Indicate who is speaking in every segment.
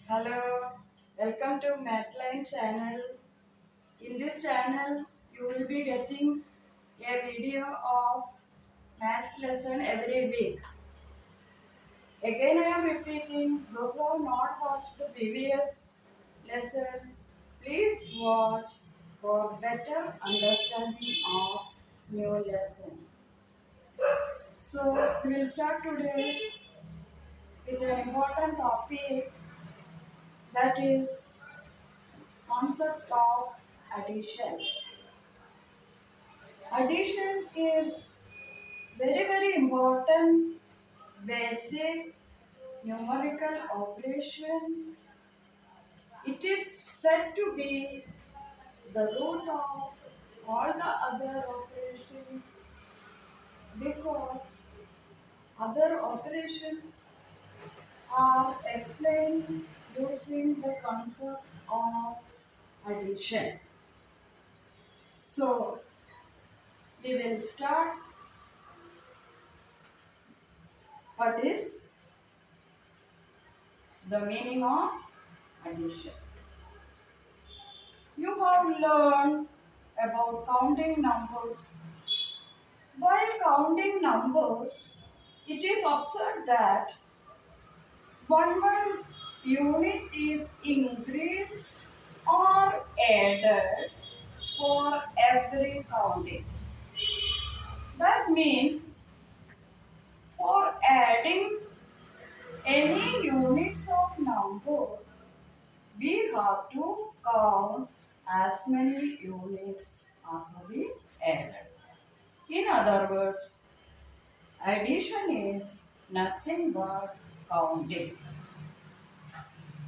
Speaker 1: Hello, welcome to Mathline channel. In this channel, you will be getting a video of maths lesson every week. Again, I am repeating, those who have not watched the previous lessons, please watch for better understanding of new lesson. So, we will start today with an important topic, that is concept of addition. Addition is very important basic numerical operation. It is said to be the root of all the other operations because other operations are explained using the concept of addition. So we will start. What is the meaning of addition? You have learned about counting numbers. While counting numbers, it is observed that one unit is increased or added for every counting. That means for adding any units of number, we have to count as many units are to be added. In other words, addition is nothing but counting.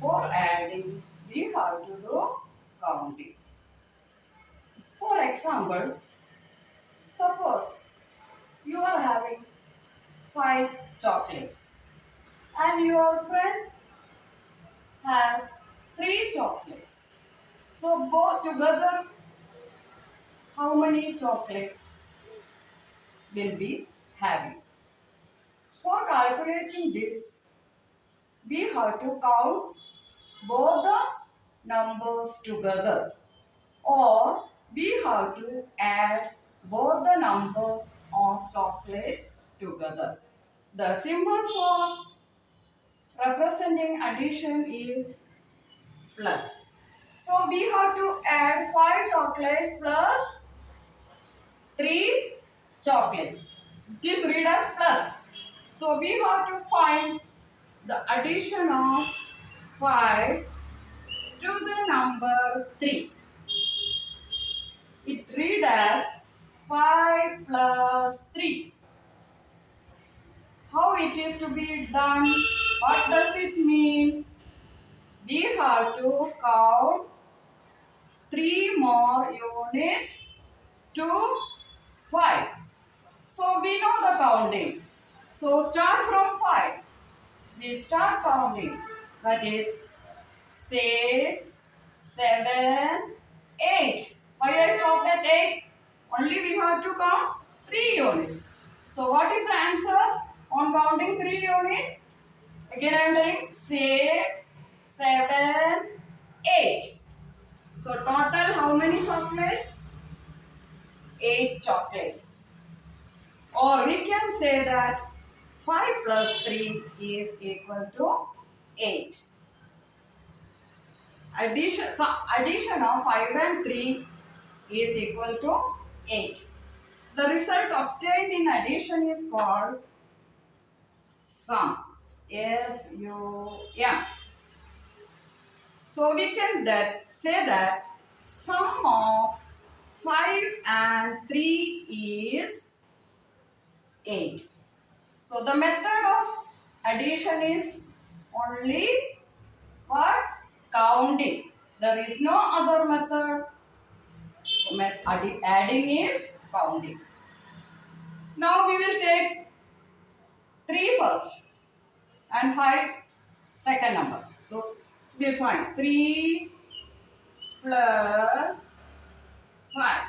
Speaker 1: For adding, we have to do counting. For example, suppose you are having 5 chocolates and your friend has 3 chocolates. So both together, how many chocolates will be having? For calculating this, we have to count both the numbers together, or we have to add both the number of chocolates together. The symbol for representing addition is plus. So we have to add 5 chocolates plus 3 chocolates. It is read as plus. So we have to find the addition of 5 to the number 3. It read as 5 plus 3. How it is to be done? What does it mean? We have to count 3 more units to 5. So we know the counting. So start from 5. We start counting. That is 6, 7, 8. Why I stopped at 8? Only we have to count 3 units. So what is the answer on counting 3 units? Again I am telling 6, 7, 8. So total how many chocolates? 8 chocolates. Or we can say that 5 plus 3 is equal to 8. Addition of 5 and 3 is equal to 8. The result obtained in addition is called sum. S-U-M. So we can say that sum of 5 and 3 is 8. So the method of addition is only what? Counting. There is no other method. Adding is counting. Now we will take 3 first and 5 second number. So we will find 3 plus 5.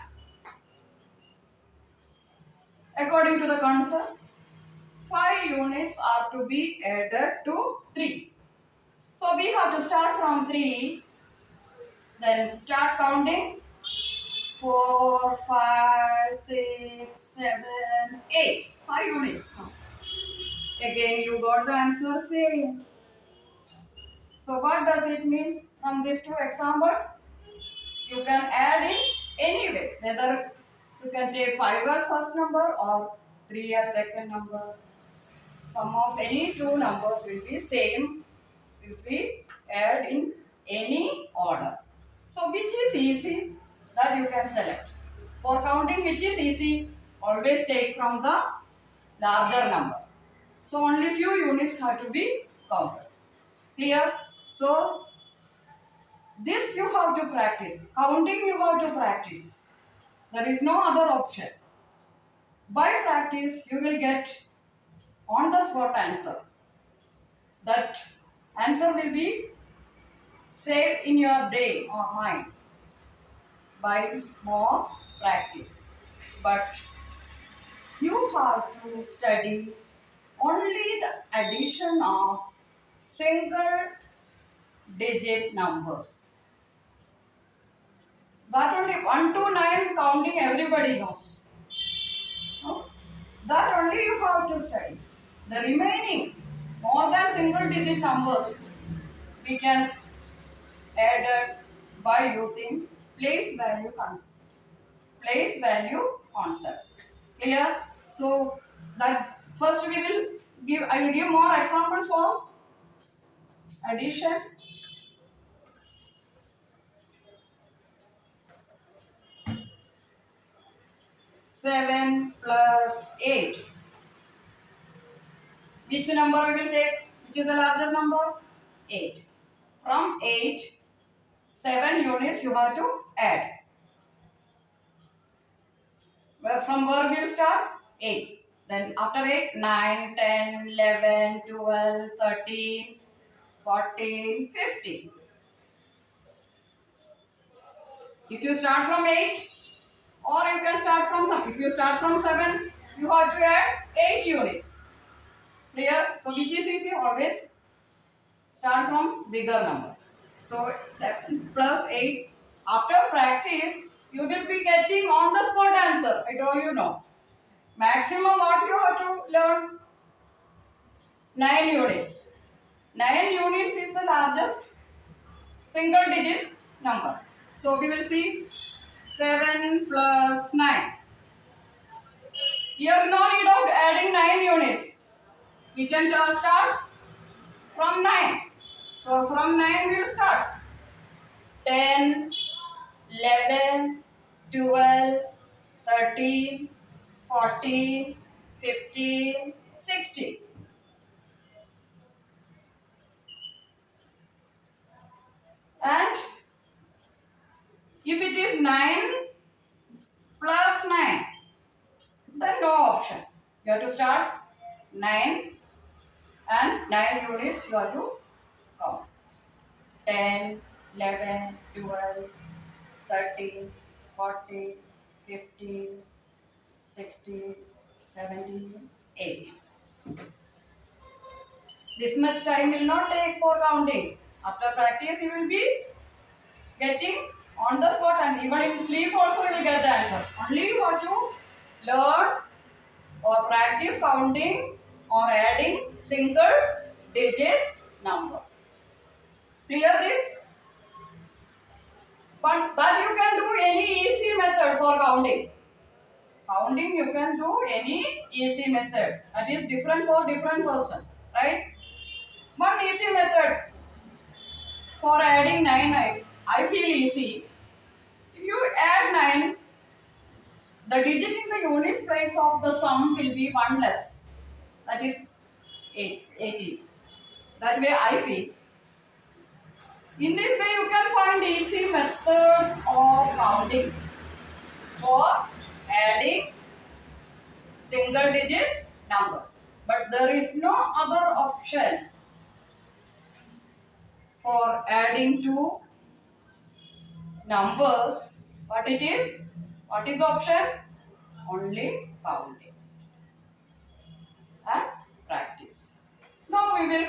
Speaker 1: According to the concept, 5 units are to be added to 3. So we have to start from 3, then start counting 4, 5, 6, 7, 8. 5 units. Again you got the answer same. So what does it mean from these two examples? You can add in any way, whether you can take 5 as first number or 3 as second number. Sum of any two numbers will be same if we add in any order. So which is easy, that you can select. For counting which is easy, always take from the larger number. So only few units have to be counted. Clear? So this you have to practice. Counting you have to practice. There is no other option. By practice you will get on the spot answer. That answer will be saved in your brain or mind by more practice. But you have to study only the addition of single digit numbers. That only 1 to 9 counting everybody knows. No? That only you have to study. The remaining more than single digit numbers we can add it by using place value concept. Place value concept. Clear? So that first we will give, I will give more examples for addition. Seven plus 8. Which number we will take? Which is the larger number? 8. From 8, 7 units you have to add. Well, from where we will start? 8. Then after 8, 9, 10, 11, 12, 13, 14, 15. If you start from 8, or you can start from some. If you start from 7, you have to add 8 units. Clear? So which is easy? Always start from bigger number. So 7 plus 8. After practice, you will be getting on the spot answer. I told you no. Maximum what you have to learn? 9 units. 9 units is the largest single digit number. So we will see 7 plus 9. Here no need of adding 9 units. We can start from 9. So from 9 we will start. 10, 11, 12, 13, 14, 15, 16. And if it is 9 plus 9, then no option. You have to start 9 and 9 units you have to count. 10, 11, 12, 13, 14, 15, 16, 17, 18. This much time will not take for counting. After practice you will be getting on the spot, and even in sleep also you will get the answer. Only you have to learn or practice counting or adding single digit number. Clear this? But that you can do any easy method for counting. Counting you can do any easy method. That is different for different person. Right? One easy method for adding 9, I feel easy. If you add 9, the digit in the units place of the sum will be 1 less. That is 80. That way I feel. In this way you can find easy methods of counting for adding single digit number. But there is no other option for adding two numbers. What it is? What is option? Only counting and practice. Now we will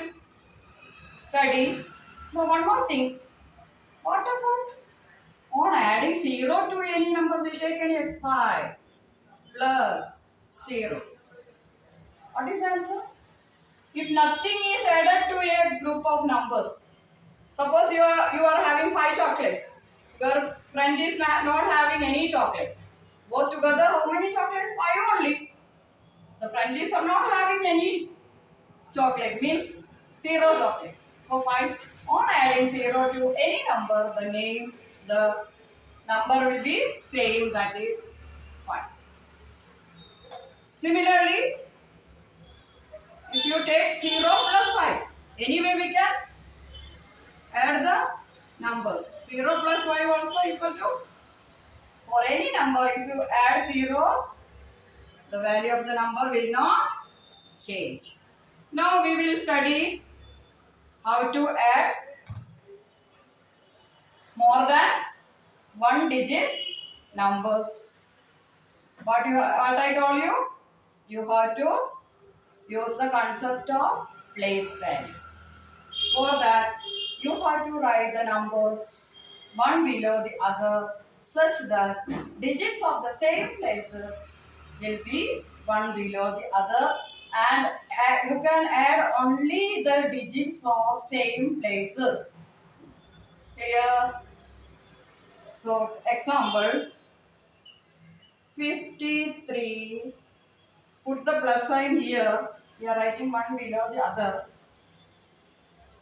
Speaker 1: study Now one more thing. What about on adding 0 to any number, we take any x 5 plus 0. What is the answer? If nothing is added to a group of numbers, suppose you are having 5 chocolates. Your friend is not having any chocolate. Both together, how many chocolates? 5 only. The friend is not having any chocolate, means 0 chocolate. So 5. On adding 0 to any number, the number will be same, that is 5. Similarly, if you take 0 plus 5, anyway we can add the numbers. 0 plus 5 also equal to, for any number, if you add 0, the value of the number will not change. Now we will study how to add more than one digit numbers. What I told you? You have to use the concept of place value. For that, you have to write the numbers one below the other such that digits of the same places will be one below the other, and you can add only the digits of same places. Here, so example 53, put the plus sign here, we are writing one below the other,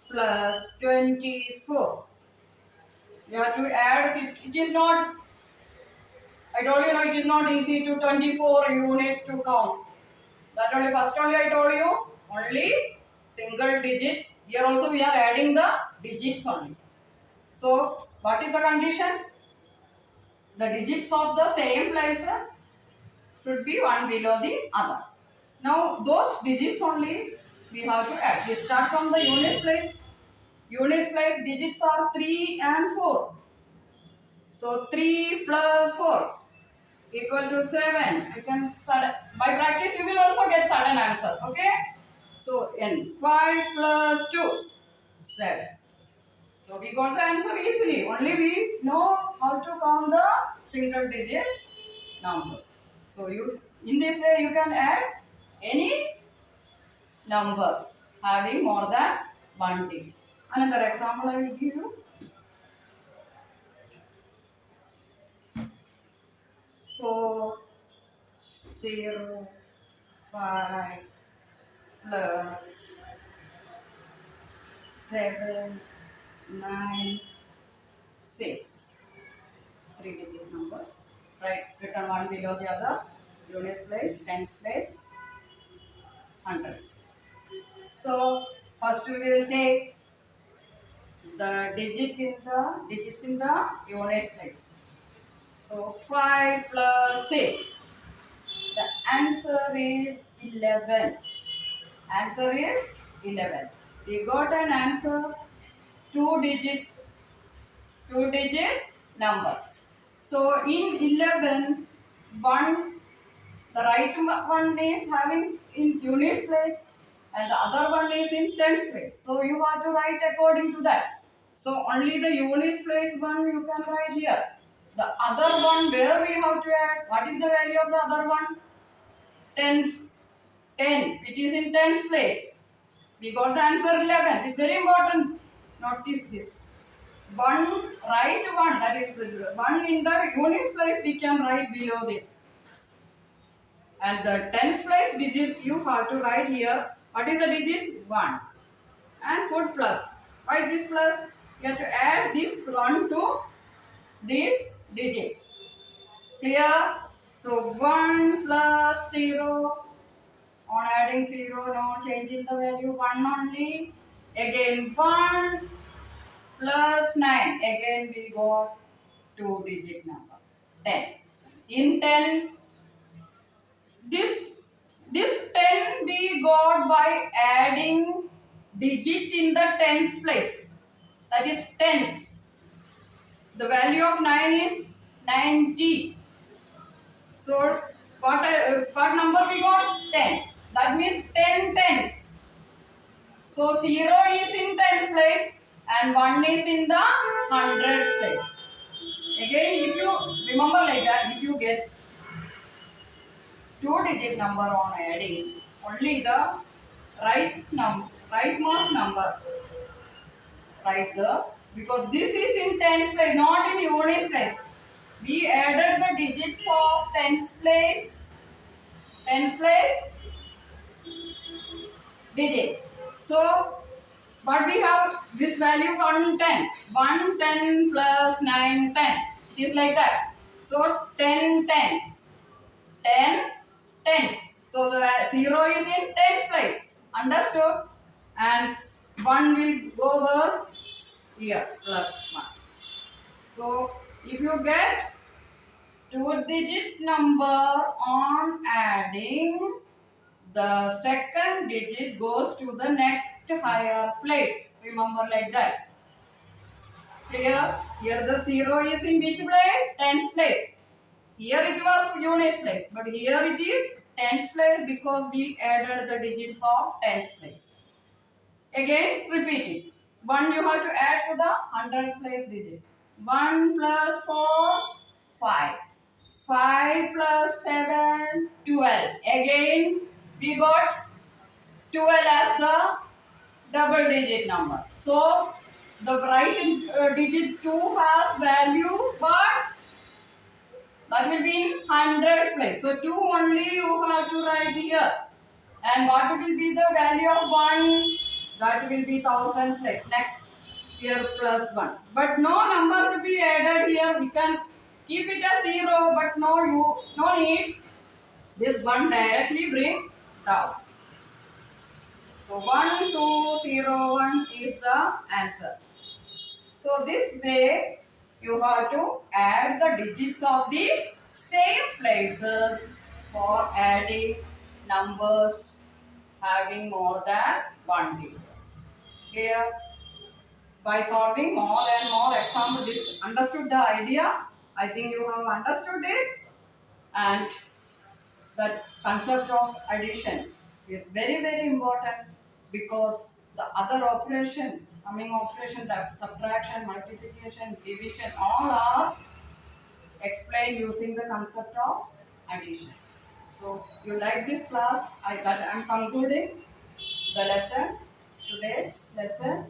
Speaker 1: plus 24. You have to add 50. It is not, I told you, no, it is not easy to 24 units to count. That only, first only I told you, only single digit. Here also we are adding the digits only. So, what is the condition? The digits of the same place should be one below the other. Now, those digits only we have to add. We start from the units place. Units place digits are 3 and 4. So 3 plus 4 equal to 7. You can by practice you will also get sudden answer. Okay. So n 5 plus 2 7. So we got the answer easily. Only we know how to count the single digit number. So in this way you can add any number having more than one digit. Another example I will give you. So 0, 5 plus 7, 9, 6. 3 digit numbers. Right, written one below the other. Units place, tens place, hundreds. So first we will take the digits in the units place. So 5 plus 6. The answer is 11. Answer is 11. We got an answer, two digit number. So in 11, the right one is having in units place and the other one is in tens place. So you have to write according to that. So only the units place one you can write here. The other one, where we have to add, what is the value of the other one? Tens. 10. It is in tens place. We got the answer 11. It's very important. Notice this. Write one, that is one in the units place we can write below this. And the tens place digits you have to write here. What is the digit? 1. And put plus. Why this plus? You have to add this 1 to these digits. Clear? So 1 plus 0. On adding 0, no change in the value, 1 only. Again 1 plus 9. Again we got 2 digit number, 10. In 10, this 10 we got by adding digit in the tens place. That is tens. The value of 9 is 90. So what number we got? 10. That means 10 tens. So 0 is in tens place and 1 is in the 100th place. Again, if you remember like that, if you get 2-digit number on adding, only the rightmost number right there, because this is in tens place, not in units place. We added the digits of tens place digit. So but we have this value 110. 110 plus 9, 10. It is like that. So 10 tens. 10 tens. So the 0 is in tens place. Understood? And 1 will go over here plus 1. So if you get 2-digit number on adding, the second digit goes to the next higher place. Remember like that. Clear? Here the 0 is in which place? Tens place. Here it was units place. But here it is tens place because we added the digits of tens place. Again, repeat it. 1 you have to add to the hundredth place digit. 1 plus 4, 5. 5 plus 7, 12. Again, we got 12 as the double digit number. So, the right digit 2 has value, but that will be in hundredth place. So, 2 only you have to write here. And what will be the value of 1? That will be thousandth place. Next, here plus 1. But no number to be added here. We can keep it as 0, but no need. This 1 directly bring down. So 1, 2, 0, 1 is the answer. So this way you have to add the digits of the same places for adding numbers having more than 1 digits. Here, by solving more and more examples, this understood the idea. I think you have understood it, and the concept of addition is very important, because the other operation, coming operation, subtraction, multiplication, division, all are explained using the concept of addition. So you like this class? I am concluding the lesson, today's lesson.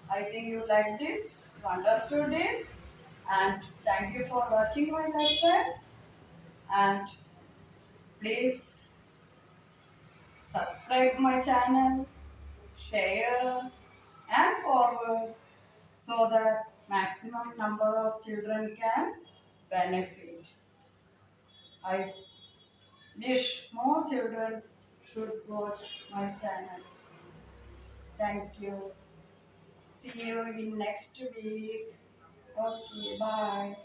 Speaker 1: I think you like this, you understood it, and thank you for watching my lesson, and please subscribe my channel, share and forward, so that maximum number of children can benefit. I wish more children should watch my channel. Thank you. See you in next week. Okay, bye.